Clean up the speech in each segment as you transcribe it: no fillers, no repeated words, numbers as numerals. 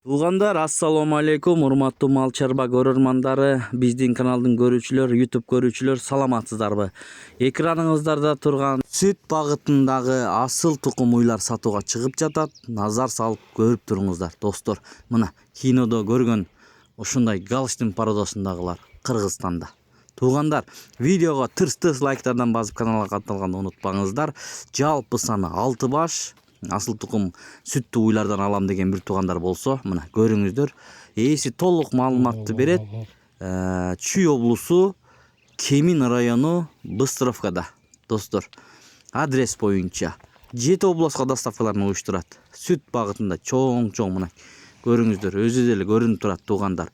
Туугандар, ассаламу алейкум, урматтуу мал чарба көрөрмандары, биздин каналдын көрүүчүлөр, YouTube көрүүчүлөр, саламатсыздарбы? Экраныңыздарда турган сүт багытындагы асыл тукум уйлар сатууга чыгып жатат. Назар салып көрүп туруңуздар, достор. Мына кинодо көргөн ушундай галштин породасындагылар Кыргызстанда. Туугандар, видеого тырс-тырс лайктардан басып каналга катталганды унутпаңыздар. Жалпы саны 6 баш асыл тукум сүттүү уйлардан алам деген бир туугандар болсо, мына көрүңүздөр. Ээси толук маалыматты берет. Чүй облусу, Кемин району, Быстровкада. Достор, адрес боюнча 7 областка доставкаларын уюштурат. Сүт багытында чоң мына көрүңүздөр, өзү деле көрүнүп турат туугандар.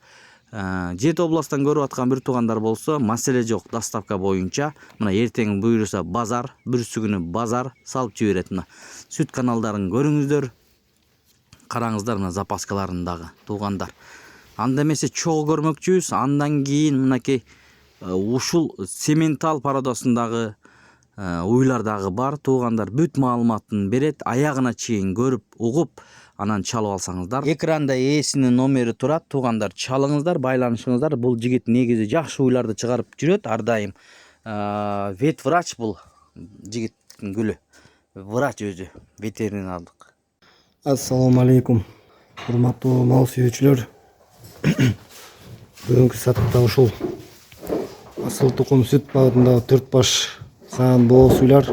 7 областтан көрүп аткан бир туугандар болсо, маселе жок, доставка боюнча. Мына эртең буйруса базар, бүрсү күнү базар салып жиберет. Мына сүт каналдарын көрүңүздөр. Караңыздар мына запаскаларындагы туугандар. Анда эмесе чогуу көрмөкчүбүз. Андан кийин мынакей ушул сементал породасындагы уйлар дагы бар туугандар. Бүт маалыматын берет, аягына чейин көрүп, угуп, анан чалып алсаңыздар. Экранда ээсинин номери турат туугандар. Чалыңыздар, байланышыңыздар. Бул жигит негизи жакшы уйларды чыгарып жүрөт ар дайым. Ветврач бул жигиттин гүлү. Врач өзү, ветеринардык. Ассаламу алейкум, урматтуу мал сүйүүчүлөр. Бүгүнкү сатыкта ушул асыл тукум сүт багытындагы 4 баш саан бооз уйлар.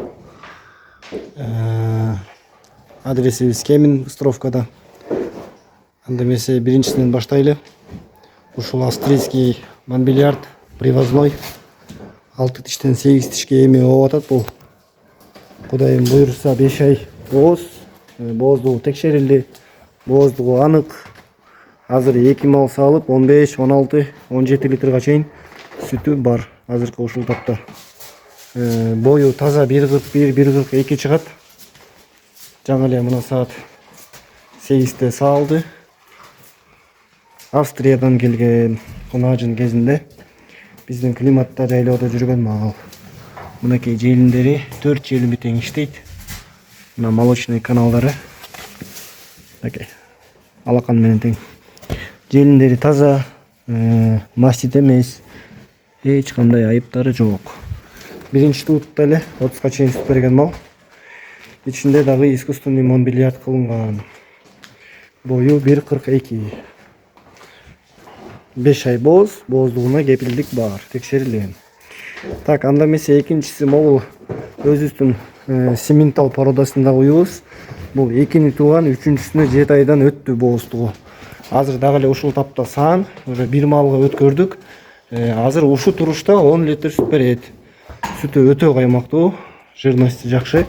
Адресибиз Кемин, Быстровкада. Анда эмесе биринчисинен баштайлы. Ушул австрийский манбильярд, привозной. 6 тиштен 8 тишке эми ооп атат бул. Кудайым буйруса 5 ай бооз. Бооздугу текшерилди. Бооздугу анык. Азыр 2 мал салып 15, 16, 17 литрге чейин сүтү бар азыркы ушул тапта. Бою таза 1.41, 1.42 чыгат. Жаңы эле мына саат 8-те саалды. Австриядан келген кунажын кезинде биздин климатта жайлоодо жүргөн мал. Мынакей желиндери 4 желими тең иштейт. Мына молочный каналдары. Мынакей алакан менен тең. Желиндери таза, мастит эмес. Эч кандай айыптары жок. Биринчи туутта эле 30га чейин сүт берген мал. Ичинде дагы искусственный монбильярд кылынган. Бою 1.42. 5 ай бооз, бооздугуна кепилдик бар, текшерилген. Так, анда эмесе экинчиси могу өзүбүздүн сементал породасындагы уюбуз. Бул экини тууган, үчүнчүсүнө 7 айдан өттү бооздугу. Азыр дагы эле ушул тапта саан, уже бир малга өткөрдүк. Азыр ушу турушта 10 литр сүт берет. Сүтү өтө каймактуу, жирности жакшы.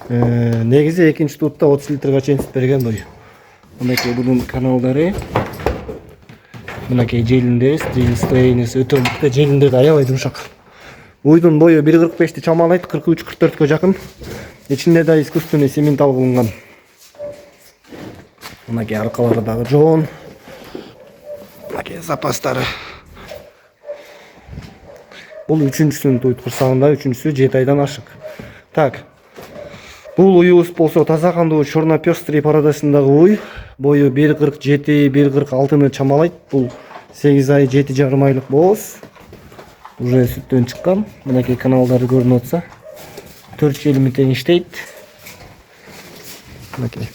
Негизи экинчи туутта 30 литрге чейин сүт берген бой. Мынакей bunun каналдары. Мынакей желиндери, строениясы өтө мыкты, желиндери аябай жумшак. Уйдун бою 1.45 чамалайт, 43-44 жакын. Ичинде да искусственный сементал кылынган. Мынакей аркалары дагы жоон. Мынакей запастары. Бул үчүнчүсүнүн туйт курсагында, үчүнчүсү 7 айдан ашык. Так. Бул уюбуз болсо таза кандуу черно-пёстрый породасындагы уй. Бою 1.47, 1.46-ны чамалайт. Бул 8 ай, 7,5 айлык бооз. Уже сүттөн чыккан. Мынакей каналдары көрүнүп атса. 4 желими тең иштейт. Мынакей.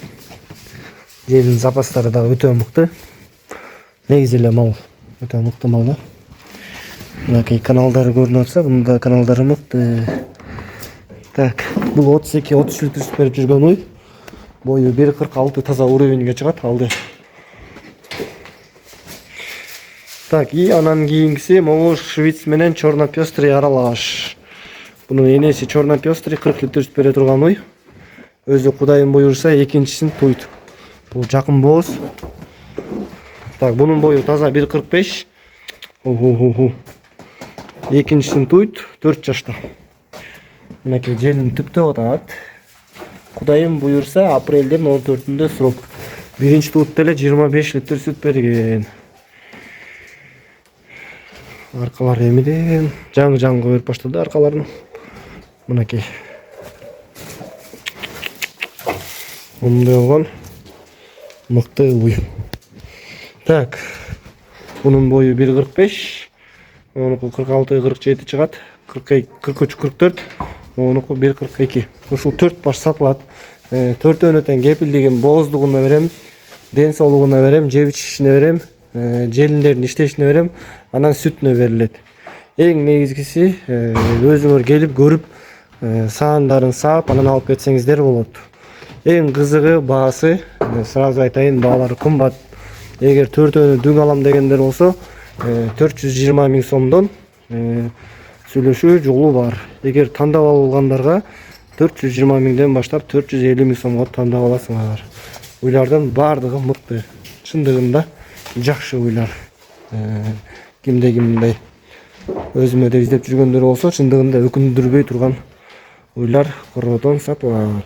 Желинин запастары дагы өтө мыкты. Негизи эле мал өтө мыкты мал да. Мынакей каналдары көрүнүп атса, мунун да каналдары мыкты. Так, бул 32-33 литр сүт берип жүргөн уй. Бою 1.46 таза уровеньге чыгат алды. Так, и анан кийинкиси могу швиц менен черно-пёстрый аралаш. Бунун энеси черно-пёстрый 40 литр сүт бере турган уй. Өзү кудайым буйруса экинчисин туйт. Бул жакын бооз. Так, бунун бою таза 1.45. Экинчисин туйт 4 жашта. Мынакей желин түптөп атат. Кудайым буйруса апрелдин 14-ндө срок. Биринчи туутта эле 25 литр сүт берген. Аркалар эмиден жаңы берип баштады аркаларын. Мынакей. Мындай болгон мыкты уй. Так. Bunun boyu 1.45. Onuku 46-47 çıgat. 43-44. Onuku 1.42. Uşul 4 baş satılат. 4 önöten kepildiğim boğuzluğuna verem. Den soluğuna verem. Jep içişine verem. Jelinlerin işteşine verem. Anan sütüne verilet. Eң negizgisi özüңөр gelip görüp saandарын saap анан алып кетсеңиздер болот. Эң кызыгы баасы, сразу айтайын, баалары кымбат. Эгер 4 дүң алам дегендер болсо 420 000 сомдон сүйлөшүү жолу бар. Эгер тандап алгандарга 420 000ден баштап 450 000 сомго тандап аласыңар. Уйлардын бардыгы мыкты. Чындыгында жакшы уйлар. Кимде кимдей өзүмө да издеп жүргөндөр болсо, чындыгында өкүндүрбөй турган уйлар кородон сатылат.